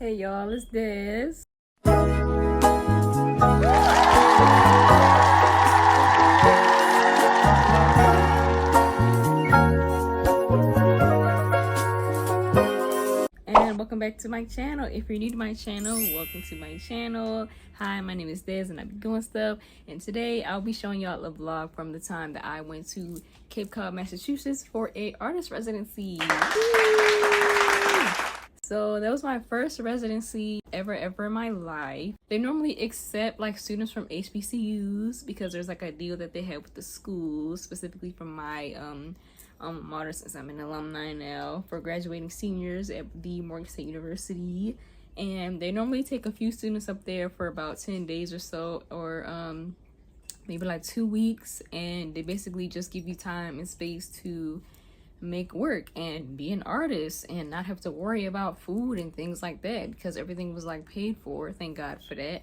Hey y'all, it's Des. And welcome back to my channel. If you're new to my channel, welcome to my channel. Hi, my name is Des and I be doing stuff. And today I'll be showing y'all a vlog from the time that I went to Cape Codddd, Massachusetts for a artist residency. So that was my first residency ever in my life. They normally accept like students from HBCUs because there's like a deal that they have with the schools, specifically from my mater, since I'm an alumni now, for graduating seniors at the Morgan State University. And they normally take a few students up there for about 10 days or so, or maybe like 2 weeks, and they basically just give you time and space to make work and be an artist and not have to worry about food and things like that, because everything was like paid for, thank God for that.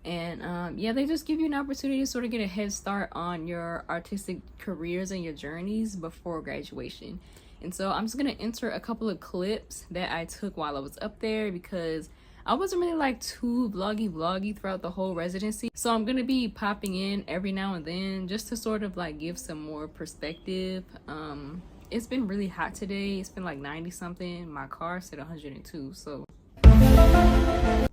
And yeah, they just give you an opportunity to sort of get a head start on your artistic careers and your journeys before graduation. And so I'm just gonna enter a couple of clips that I took while I was up there, because I wasn't really like too vloggy throughout the whole residency. So I'm gonna be popping in every now and then just to sort of like give some more perspective. It's been really hot today. It's been like 90 something. My car said 102, so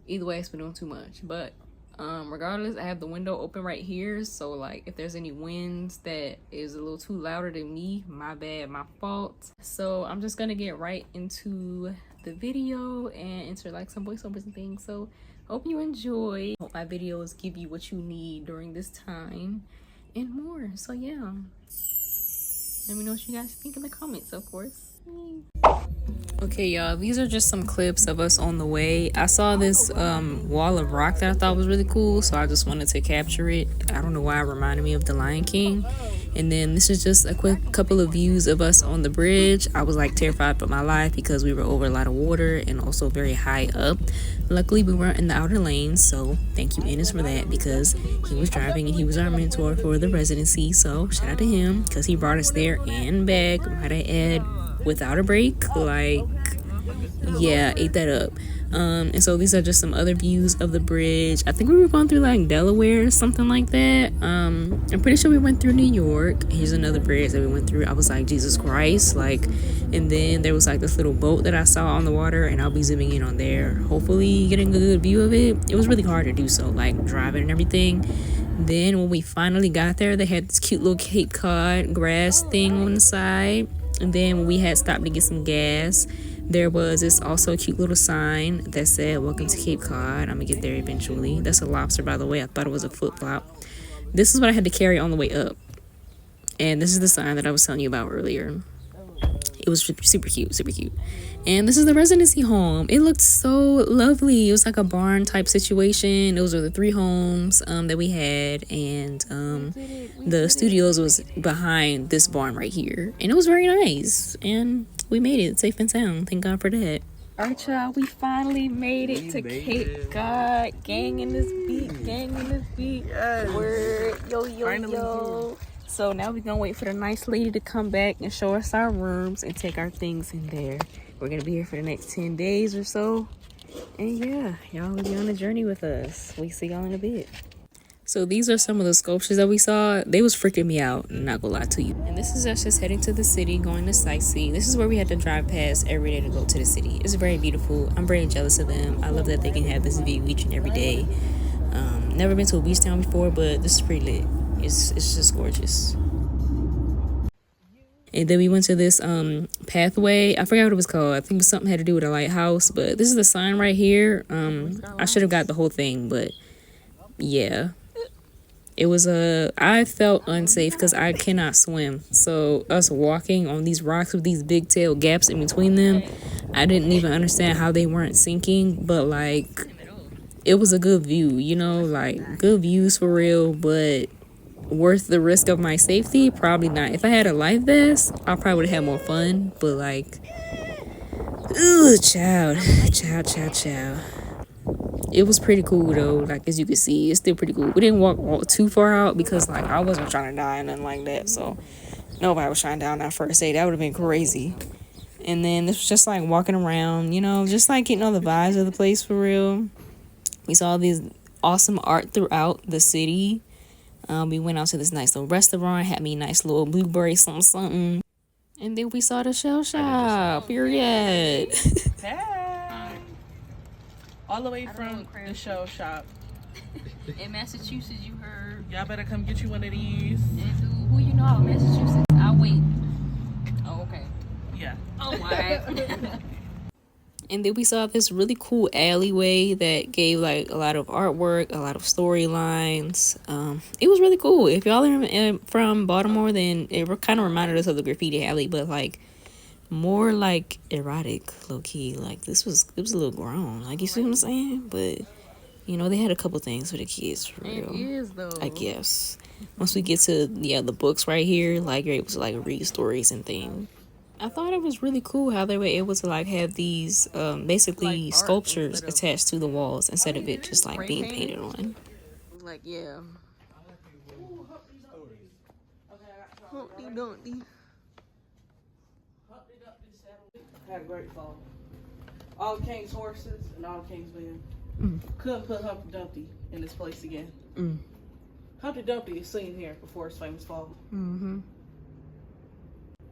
either way it's been doing too much. But regardless, I have the window open right here, so like if there's any winds that is a little too louder than me, my bad, my fault. So I'm just gonna get right into the video and enter like some voiceovers and things. So hope you enjoy. Hope my videos give you what you need during this time and more. So yeah, let me know what you guys think in the comments, of course. Okay y'all, these are just some clips of us on the way. I saw this wall of rock that I thought was really cool, so I just wanted to capture it. I don't know why it reminded me of the Lion King. And then this is just a quick couple of views of us on the bridge. I was like terrified for my life because we were over a lot of water and also very high up. Luckily we weren't in the outer lanes, so thank you Ennis for that, because he was driving and he was our mentor for the residency. So shout out to him because he brought us there and back, might I add, without a break. Like, yeah, ate that up. And so these are just some other views of the bridge. I think we were going through like Delaware or something like that. I'm pretty sure we went through New York. Here's another bridge that we went through. I was like, Jesus Christ, like. And then there was like this little boat that I saw on the water, and I'll be zooming in on there, hopefully getting a good view of it. It was really hard to do so, like driving and everything. Then when we finally got there, they had this cute little Cape Codddd grass thing on the side. And then when we had stopped to get some gas, there was this also cute little sign that said, "Welcome to Cape Codddd." I'm gonna get there eventually. That's a lobster, by the way. I thought it was a flip-flop. This is what I had to carry on the way up. And this is the sign that I was telling you about earlier. It was super cute, super cute. And this is the residency home. It looked so lovely. It was like a barn type situation. Those were the 3 homes that we had, and the studios was behind this barn right here, and it was very nice, and we made it safe and sound. Thank God for that. All right, y'all, we finally made it to Cape Codddd. Gang in this beat, Yes. Word, yo. So now we're gonna wait for the nice lady to come back and show us our rooms and take our things in there. We're gonna be here for the next 10 days or so. And yeah, y'all will be on a journey with us. We see y'all in a bit. So these are some of the sculptures that we saw. They was freaking me out, not gonna lie to you. And this is us just heading to the city, going to sightsee. This is where we had to drive past every day to go to the city. It's very beautiful. I'm very jealous of them. I love that they can have this view each and every day. Never been to a beach town before, but this is pretty lit. It's just gorgeous. And then we went to this pathway. I forgot what it was called. I think it was something had to do with a lighthouse, but this is the sign right here. I should have got the whole thing, but yeah. It was I felt unsafe because I cannot swim. So us walking on these rocks with these big tail gaps in between them, I didn't even understand how they weren't sinking, but like it was a good view, you know, like good views for real, but worth the risk of my safety? Probably not. If I had a life vest, I probably would have had more fun, but like, ooh, child. It was pretty cool though, like as you can see, it's still pretty cool. We didn't walk too far out because like I wasn't trying to die or nothing like that, so nobody was trying to die on that first day. That would have been crazy. And then this was just like walking around, you know, just like getting all the vibes of the place for real. We saw these awesome art throughout the city. We went out to this nice little restaurant, had me a nice little blueberry something something. And then we saw the shell shop, period. Hey. All the way from the shell shop. In Massachusetts, you heard. Y'all better come get you one of these. And who you know out of Massachusetts? I'll wait. Oh, okay. Yeah. Oh, my. And then we saw this really cool alleyway that gave like a lot of artwork, a lot of storylines. It was really cool. If y'all are from Baltimore, then it kind of reminded us of the graffiti alley, but like more like erotic, low key. Like it was a little grown. Like, you see what I'm saying? But you know, they had a couple things for the kids for real. It is though. I guess once we get to the books right here, like you're able to like read stories and things. I thought it was really cool how they were able to like have these basically like sculptures attached to the walls instead of it just like being painted on. Like, yeah. Humpty Dumpty. Had a great fall. All the king's horses and all the king's men. Couldn't put Humpty Dumpty in this place again. Humpty Dumpty is seen here before his famous fall.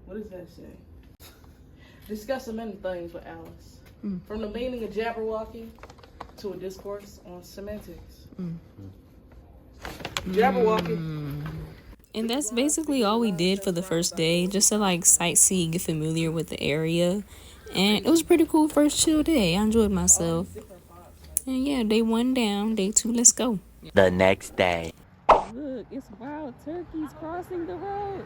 What does that say? Discussing many things with Alice. From the meaning of Jabberwocky to a discourse on semantics. Jabberwocky. And that's basically all we did for the first day, just to like sightsee, get familiar with the area. And it was a pretty cool first chill day. I enjoyed myself. And yeah, day 1 down, day 2, let's go. The next day. Look, it's wild turkeys crossing the road.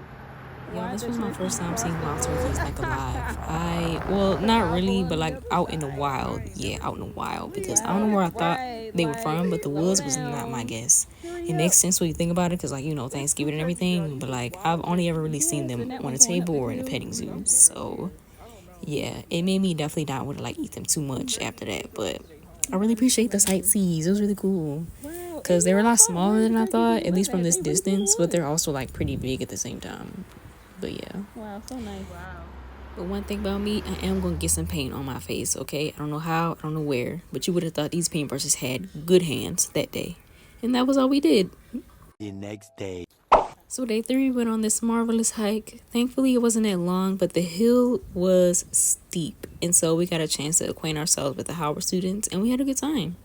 Yeah, this was my first time seeing wild turkeys like alive. Well, not really, but like out in the wild. Yeah, out in the wild, because I don't know where I thought they were from, but the woods was not my guess. It makes sense when you think about it, because like, you know, Thanksgiving and everything, but like I've only ever really seen them on a table or in a petting zoo. So yeah, it made me definitely not want to like eat them too much after that, but I really appreciate the sightsees. It was really cool because they were a lot smaller than I thought, at least from this distance, but they're also like pretty big at the same time. But yeah. Wow, so nice. Wow. But one thing about me, I am going to get some paint on my face, okay? I don't know how, I don't know where, but you would have thought these paintbrushes had good hands that day. And that was all we did. The next day. So day 3, we went on this marvelous hike. Thankfully, it wasn't that long, but the hill was steep. And so we got a chance to acquaint ourselves with the Howard students, and we had a good time.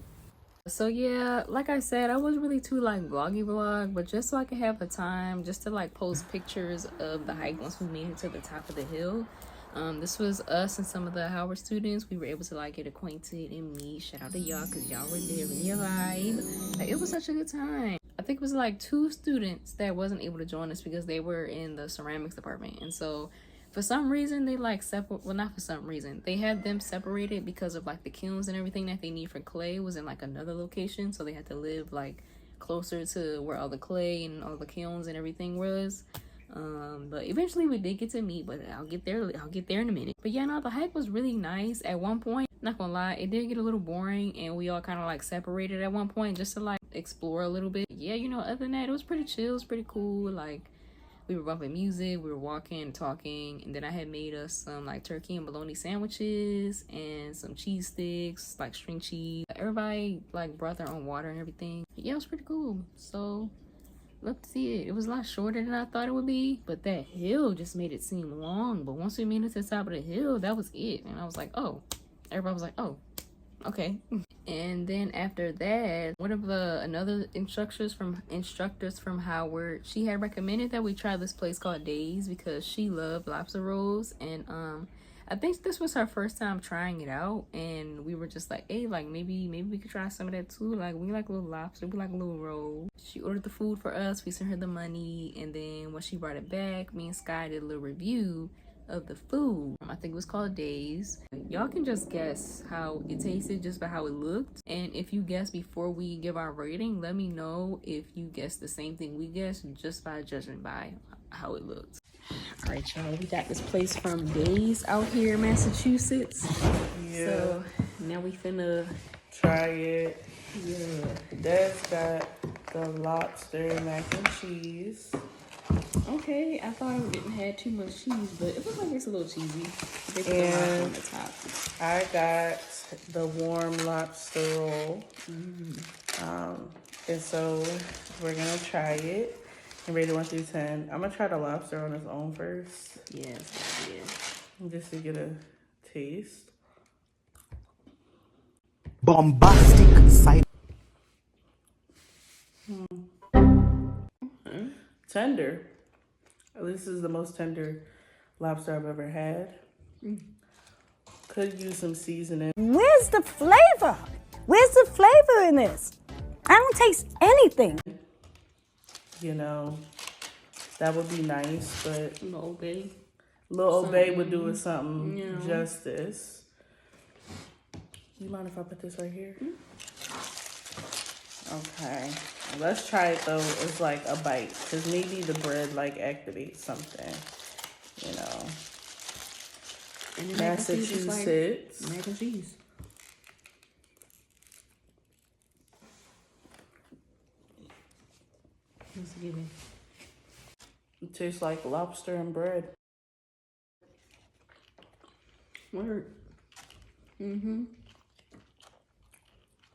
So yeah, like I said, I wasn't really too like vlog, but just so I could have a time just to like post pictures of the hike once we made it to the top of the hill. This was us and some of the Howard students. We were able to like get acquainted and meet. Shout out to y'all, because y'all were there, really a vibe. Like, it was such a good time. I think it was like 2 students that wasn't able to join us because they were in the ceramics department, and so for some reason they like not for some reason, they had them separated because of like the kilns and everything that they need for clay was in like another location, so they had to live like closer to where all the clay and all the kilns and everything was. But eventually we did get to meet, but I'll get there in a minute. But yeah, no, the hike was really nice. At one point, not gonna lie, it did get a little boring, and we all kind of like separated at one point just to like explore a little bit. Yeah, you know, other than that, it was pretty chill. It was pretty cool. Like, we were bumping music, we were walking and talking, and then I had made us some like turkey and bologna sandwiches and some cheese sticks, like string cheese. Everybody like brought their own water and everything. Yeah, it was pretty cool. So love to see it. It was a lot shorter than I thought it would be, but that hill just made it seem long. But once we made it to the top of the hill, that was it. And I was like, oh. Everybody was like, oh, okay. And then after that, one of the another instructors from Howard, she had recommended that we try this place called Days because she loved lobster rolls, and I think this was her first time trying it out, and we were just like, hey, like maybe we could try some of that too. Like, we like a little lobster, we like a little roll. She ordered the food for us, we sent her the money, and then when she brought it back, me and Sky did a little review of the food. I think it was called Days. Y'all can just guess how it tasted just by how it looked, and if you guess before we give our rating, let me know if you guessed the same thing we guessed just by judging by how it looked. All right, y'all, we got this place from Days out here in Massachusetts. Yeah. So now we finna try it. Yeah. Dad's got the lobster mac and cheese. Okay, I thought it didn't have too much cheese, but it looks like it's a little cheesy. They put the And on the top. I got the warm lobster roll. And so we're gonna try it and rate it 1 through 10. I'm gonna try the lobster on its own first. Yes, yeah. Just to get a taste. Bombastic sight. Tender. This is the most tender lobster I've ever had. Could use some seasoning. Where's the flavor? Where's the flavor in this? I don't taste anything. You know, that would be nice, but Little Old Bay. Lil Old Bay would do it something Yeah. justice. You mind if I put this right here? Okay. Let's try it though. It's like a bite. Because maybe the bread like activates something. You know. And then Massachusetts. mac and cheese. What's it giving? It tastes like lobster and bread. Word.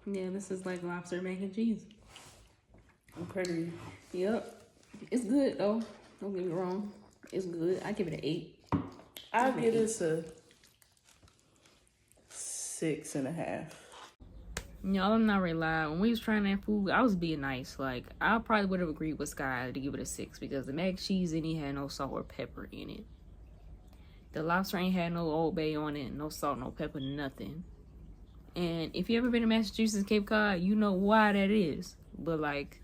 Yeah, this is like lobster mac and cheese. Pretty. Yep. It's good though. Don't get me wrong. It's good. I give it an 8. I'll give this a 6.5. Y'all, I'm not really lying. When we was trying that food, I was being nice. Like, I probably would have agreed with Sky to give it a 6 because the mac and cheese in it had no salt or pepper in it. The lobster ain't had no Old Bay on it, no salt, no pepper, nothing. And if you ever been to Massachusetts, Cape Cod, you know why that is. But like,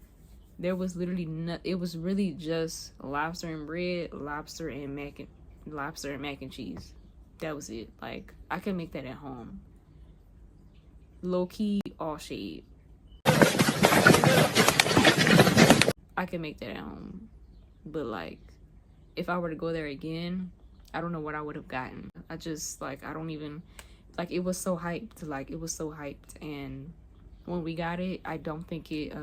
there was literally it was really just lobster and bread, lobster and mac and cheese. That was it. Like, I could make that at home. Low key, all shade. I can make that at home. But like, if I were to go there again, I don't know what I would have gotten. I just like, I don't even like, it was so hyped. Like, it was so hyped, and when we got it, I don't think it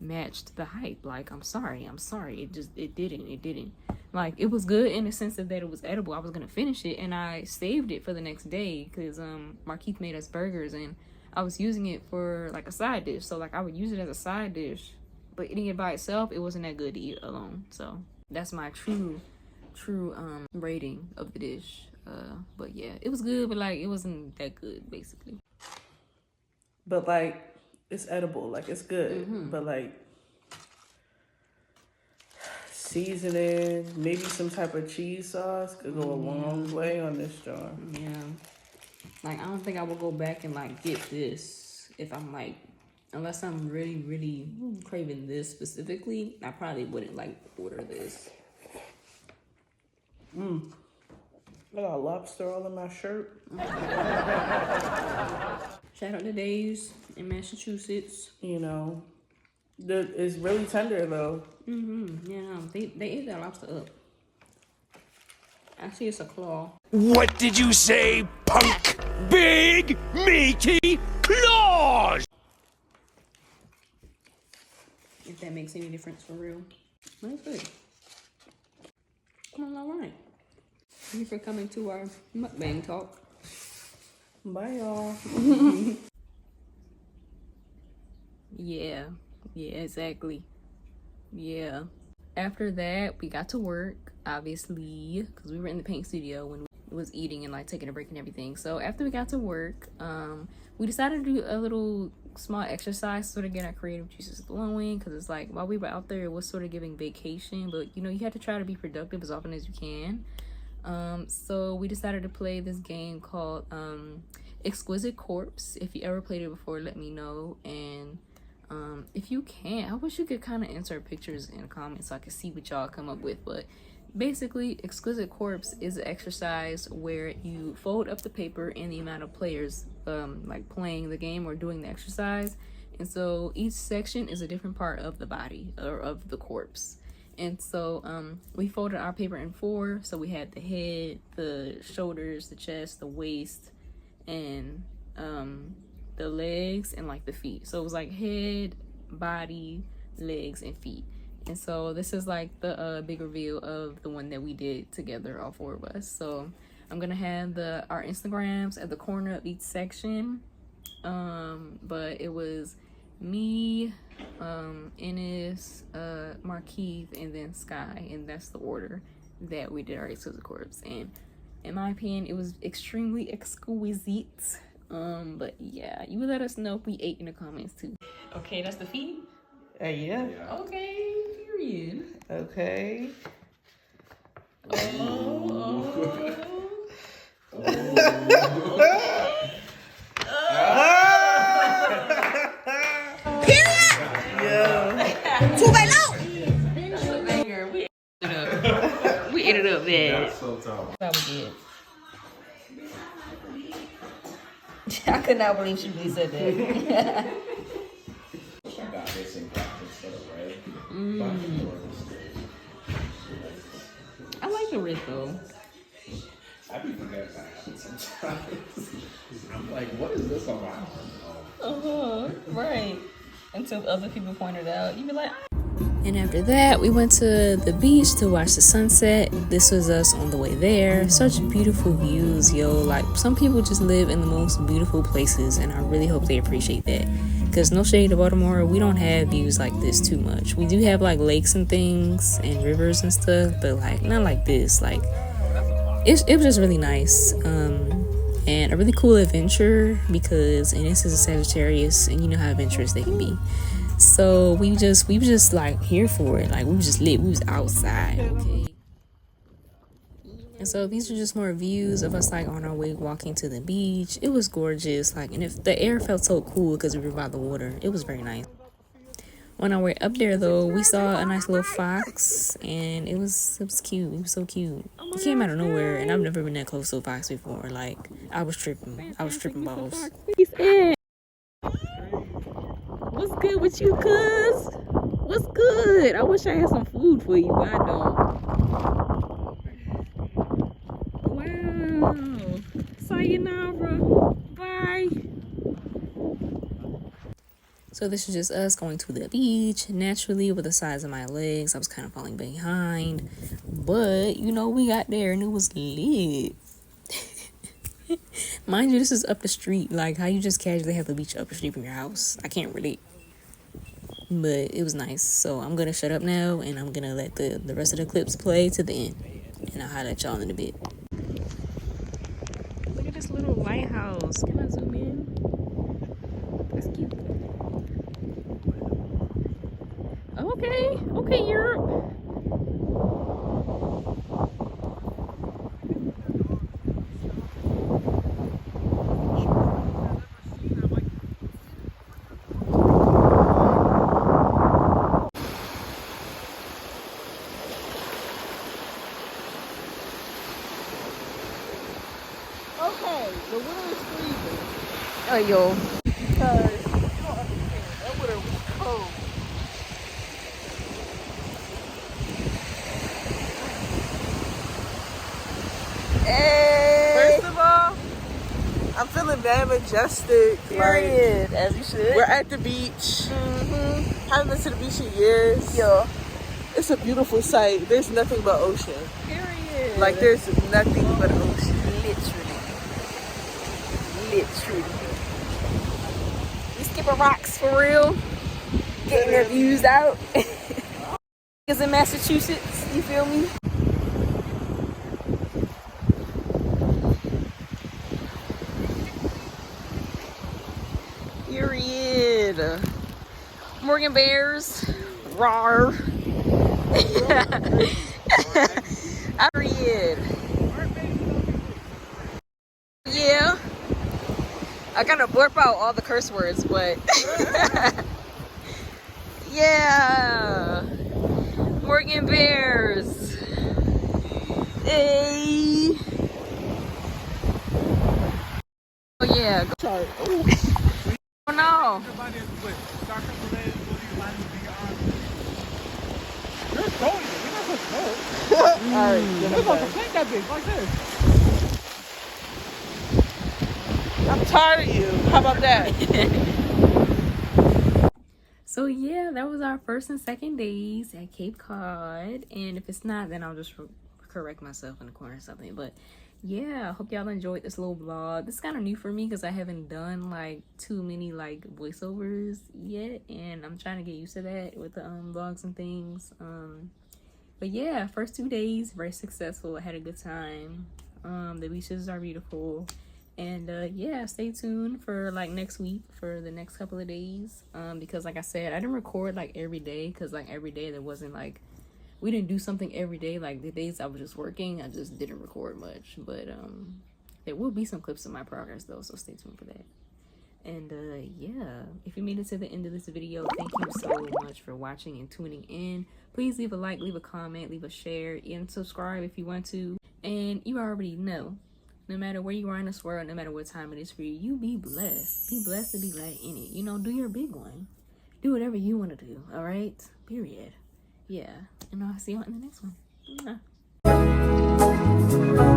matched the hype. Like, I'm sorry. It didn't. Like, it was good in the sense of that it was edible. I was gonna finish it, and I saved it for the next day because Markeith made us burgers, and I was using it for like a side dish. So like, I would use it as a side dish, but eating it by itself, it wasn't that good to eat alone. So that's my true rating of the dish. But yeah, it was good, but like, it wasn't that good basically. But like, it's edible. Like, it's good. But like, seasoning, maybe some type of cheese sauce could go a long way on this jar. Yeah. Like, I don't think I would go back and like get this if I'm like, unless I'm really, really craving this specifically, I probably wouldn't like order this. I got lobster all in my shirt. Shout out to Days in Massachusetts. You know, it's really tender though. Yeah, they ate that lobster up. Actually, it's a claw. What did you say, punk? Big, meaty claws! If that makes any difference for real. That's good. Well, all right. Thank you for coming to our mukbang talk. Bye, y'all. Yeah, exactly. Yeah. After that, we got to work, obviously, because we were in the paint studio when we was eating and like taking a break and everything. So after we got to work, we decided to do a little small exercise, sort of get our creative juices flowing, because it's like, while we were out there, it was sort of giving vacation, but you know, you had to try to be productive as often as you can. So we decided to play this game called Exquisite Corpse. If you ever played it before, let me know. And if you can, I wish you could kind of insert pictures in the comments so I could see what y'all come up with. But basically, Exquisite Corpse is an exercise where you fold up the paper in the amount of players like playing the game or doing the exercise, and so each section is a different part of the body or of the corpse. And so we folded our paper in 4, so we had the head, the shoulders, the chest, the waist, and the legs, and like the feet. So it was like head, body, legs, and feet. And so this is like the big reveal of the one that we did together, all 4 of us. So I'm gonna have our Instagrams at the corner of each section. But it was me, Ennis, Markeith, and then Sky, and that's the order that we did our exclusive corpse. And in my opinion, it was extremely exquisite. But yeah, you would let us know if we ate in the comments too. Okay, that's the feet. Yeah. Okay, period. Okay. We ate it up bad. That's so tough. That was good. I could not believe she really said that. Got this in practice, right? I like the red though. I be forgetting that happens sometimes. I'm like, what is this about? Right. Until other people pointed out, you be like. And after that, we went to the beach to watch the sunset. This was us on the way there. Such beautiful views, yo. Like, some people just live in the most beautiful places, and I really hope they appreciate that. Because no shade to Baltimore, we don't have views like this too much. We do have like lakes and things and rivers and stuff, but like not like this. Like, it was just really nice. And a really cool adventure because Ennis is a Sagittarius, and you know how adventurous they can be. So we were just like here for it. Like, we was just lit. We was outside, okay? And so these are just more views of us like on our way walking to the beach. It was gorgeous. Like, and if the air felt so cool because we were by the water, it was very nice. On our way up there though, we saw a nice little fox, and it was cute. It was so cute. It came out of nowhere, and I've never been that close to a fox before. Like, I was tripping balls. What's good with you, cuz? What's good? I wish I had some food for you, but I don't. Wow. Sayonara. Bye. So this is just us going to the beach. Naturally, with the size of my legs, I was kind of falling behind. But, you know, we got there and it was lit. Mind you, this is up the street. Like, how you just casually have the beach up the street from your house. I can't relate. But it was nice. So I'm going to shut up now, and I'm going to let the rest of the clips play to the end. And I'll holler at y'all in a bit. Look at this little lighthouse. Can I zoom in? That's cute. Okay. Okay, Europe. Okay, the winter is freezing. Oh, yo. Because you don't understand, that winter was cold. Hey! First of all, I'm feeling damn majestic. Period, as you should. We're at the beach. Haven't been to the beach in years. Yo. It's a beautiful sight. There's nothing but ocean. Period. Like, there's nothing but ocean. Literally. We skipping rocks for real. Getting their views out. It's in Massachusetts, you feel me? Period. Morgan Bears. Rawr. Period. Yeah. I gotta blurp out all the curse words, but yeah. Morgan Bears. Hey. Oh yeah. Sorry. Oh no. I'm tired of you. How about that? So yeah, that was our first and second days at Cape Cod, and if it's not, then I'll just correct myself in the corner or something. But yeah, I hope y'all enjoyed this little vlog. This is kind of new for me because I haven't done like too many like voiceovers yet, and I'm trying to get used to that with the vlogs and things. But yeah, first 2 days very successful. I had a good time. The beaches are beautiful, and yeah, stay tuned for like next week for the next couple of days, because like I said, I didn't record like every day because like every day there wasn't like, we didn't do something every day. Like the days I was just working, I just didn't record much. But there will be some clips of my progress though, so stay tuned for that. And yeah, if you made it to the end of this video, thank you so much for watching and tuning in. Please leave a like, leave a comment, leave a share, and subscribe if you want to. And you already know, no matter where you are in this world, no matter what time it is for you, you be blessed. Be blessed and be glad in it. You know, do your big one. Do whatever you want to do, all right? Period. Yeah. And I'll see you in the next one. Mwah.